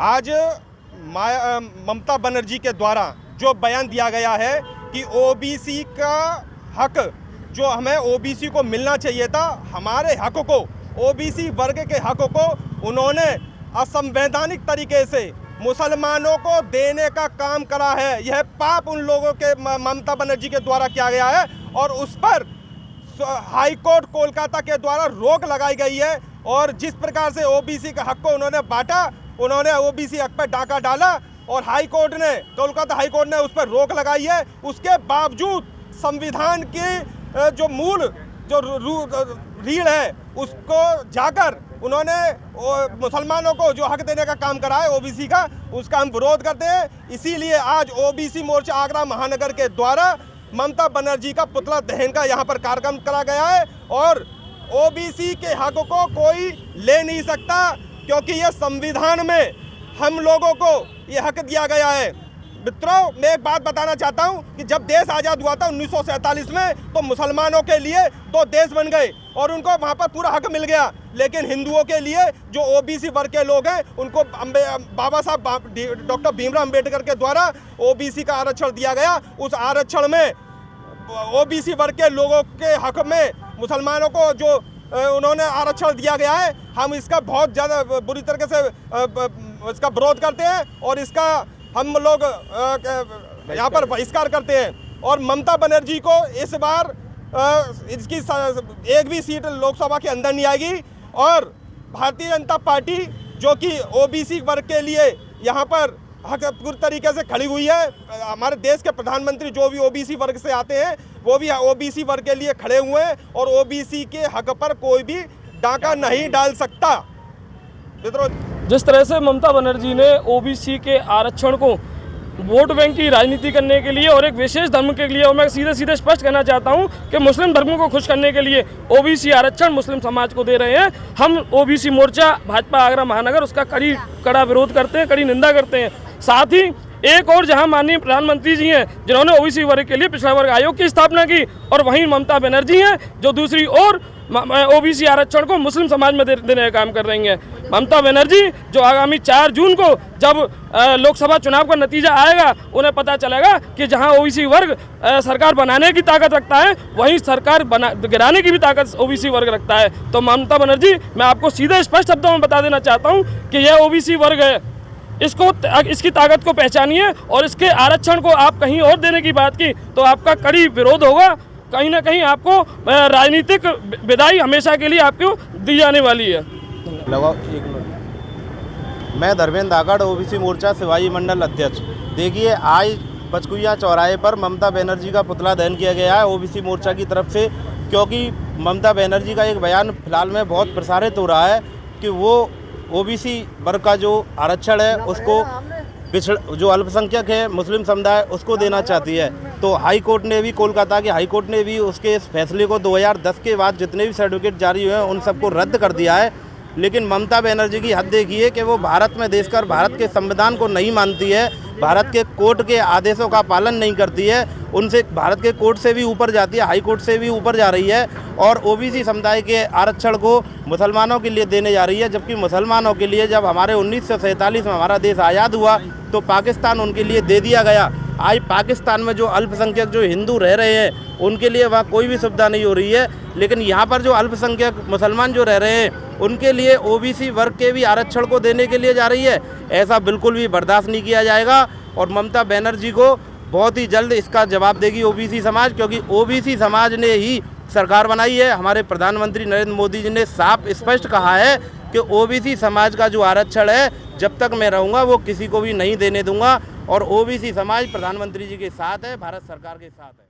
आज ममता बनर्जी के द्वारा जो बयान दिया गया है कि ओबीसी का हक जो हमें ओबीसी को मिलना चाहिए था, हमारे हक को, ओबीसी वर्ग के हक को उन्होंने असंवैधानिक तरीके से मुसलमानों को देने का काम करा है। यह पाप उन लोगों के ममता बनर्जी के द्वारा किया गया है और उस पर हाई कोर्ट कोलकाता के द्वारा रोक लगाई गई है। और जिस प्रकार से ओबीसी के हक को उन्होंने बांटा, उन्होंने ओबीसी हक पर डाका डाला और हाई कोर्ट ने, कोलकाता हाई कोर्ट ने उस पर रोक लगाई है। उसके बावजूद संविधान की जो मूल जो रीढ़ है उसको जाकर उन्होंने मुसलमानों को जो हक देने का काम करा है ओबीसी का, उसका हम विरोध करते हैं। इसीलिए आज ओबीसी मोर्चा आगरा महानगर के द्वारा ममता बनर्जी का पुतला दहन का यहाँ पर कार्यक्रम करा गया है। और ओबीसी के हक को कोई ले नहीं सकता, क्योंकि ये संविधान में हम लोगों को ये हक दिया गया है। मित्रों, मैं एक बात बताना चाहता हूँ कि जब देश आज़ाद हुआ था 1947 में, तो मुसलमानों के लिए 2 देश बन गए और उनको वहाँ पर पूरा हक मिल गया। लेकिन हिंदुओं के लिए जो ओबीसी वर्ग के लोग हैं, उनको बाबा साहब डॉक्टर भीमराव अम्बेडकर के द्वारा ओबीसी का आरक्षण दिया गया। उस आरक्षण में ओबीसी वर्ग के लोगों के हक में मुसलमानों को जो उन्होंने आरक्षण दिया गया है, हम इसका बहुत ज़्यादा बुरी तरीके से इसका विरोध करते हैं और इसका हम लोग यहाँ पर बहिष्कार करते हैं। और ममता बनर्जी को इस बार इसकी एक भी सीट लोकसभा के अंदर नहीं आएगी। और भारतीय जनता पार्टी जो कि ओबीसी वर्ग के लिए यहाँ पर हक पूरी तरीके से खड़ी हुई है, हमारे देश के प्रधानमंत्री जो भी ओबीसी वर्ग से आते हैं वो भी ओबीसी वर्ग के लिए खड़े हुए हैं और ओबीसी के हक पर कोई भी डाका नहीं डाल सकता। जिस तरह से ममता बनर्जी ने ओबीसी के आरक्षण को वोट बैंक की राजनीति करने के लिए और एक विशेष धर्म के लिए, और मैं सीधे सीधे स्पष्ट कहना चाहता हूं कि मुस्लिम धर्मों को खुश करने के लिए ओबीसी आरक्षण मुस्लिम समाज को दे रहे हैं। हम ओबीसी मोर्चा भाजपा आगरा महानगर उसका कड़ा विरोध करते हैं, कड़ी निंदा करते हैं। साथ ही एक और जहां माननीय प्रधानमंत्री जी हैं जिन्होंने ओबीसी वर्ग के लिए पिछड़ा वर्ग आयोग की स्थापना की, और वहीं ममता बनर्जी हैं जो दूसरी ओर ओबीसी आरक्षण को मुस्लिम समाज में देने का काम कर रही हैं। ममता बनर्जी जो आगामी 4 जून को जब लोकसभा चुनाव का नतीजा आएगा, उन्हें पता चलेगा कि जहां ओबीसी वर्ग सरकार बनाने की ताकत रखता है, वहीं सरकार गिराने की भी ताकत ओबीसी वर्ग रखता है। तो ममता बनर्जी, मैं आपको सीधे स्पष्ट शब्दों में बता देना चाहता हूं कि यह ओबीसी वर्ग है, इसकी ताकत को पहचानिए और इसके आरक्षण को आप कहीं और देने की बात की तो आपका कड़ी विरोध होगा। कहीं ना कहीं आपको राजनीतिक विदाई हमेशा के लिए आपको दी जाने वाली है। मैं धर्मेंद्र धाकड़, ओबीसी मोर्चा सिवाई मंडल अध्यक्ष। देखिए, आज पचकुइया चौराहे पर ममता बनर्जी का पुतला दहन किया गया है ओबीसी मोर्चा की तरफ से, क्योंकि ममता बनर्जी का एक बयान फिलहाल में बहुत प्रसारित हो रहा है कि वो ओबीसी वर्ग का जो आरक्षण है उसको जो अल्पसंख्यक है मुस्लिम समुदाय उसको देना चाहती है। तो हाई कोर्ट ने भी, कोलकाता के हाई कोर्ट ने भी उसके इस फैसले को 2010 के बाद जितने भी सर्टिफिकेट जारी हुए हैं उन सबको रद्द कर दिया है। लेकिन ममता बनर्जी की हद देखिए कि वो भारत में देशकर भारत के संविधान को नहीं मानती है, भारत के कोर्ट के आदेशों का पालन नहीं करती है, उनसे भारत के कोर्ट से भी ऊपर जाती है, हाई कोर्ट से भी ऊपर जा रही है और ओबीसी समुदाय के आरक्षण को मुसलमानों के लिए देने जा रही है। जबकि मुसलमानों के लिए जब हमारे 1947 में हमारा देश आज़ाद हुआ तो पाकिस्तान उनके लिए दे दिया गया। आज पाकिस्तान में जो अल्पसंख्यक जो हिंदू रह रहे हैं उनके लिए वहाँ कोई भी सुविधा नहीं हो रही है, लेकिन यहाँ पर जो अल्पसंख्यक मुसलमान जो रह रहे हैं उनके लिए ओबीसी वर्ग के भी आरक्षण को देने के लिए जा रही है। ऐसा बिल्कुल भी बर्दाश्त नहीं किया जाएगा और ममता बनर्जी को बहुत ही जल्द इसका जवाब देगी ओबीसी समाज, क्योंकि ओबीसी समाज ने ही सरकार बनाई है। हमारे प्रधानमंत्री नरेंद्र मोदी जी ने साफ स्पष्ट कहा है कि ओबीसी समाज का जो आरक्षण है जब तक मैं रहूँगा वो किसी को भी नहीं देने दूंगा और ओबीसी समाज प्रधानमंत्री जी के साथ है, भारत सरकार के साथ है।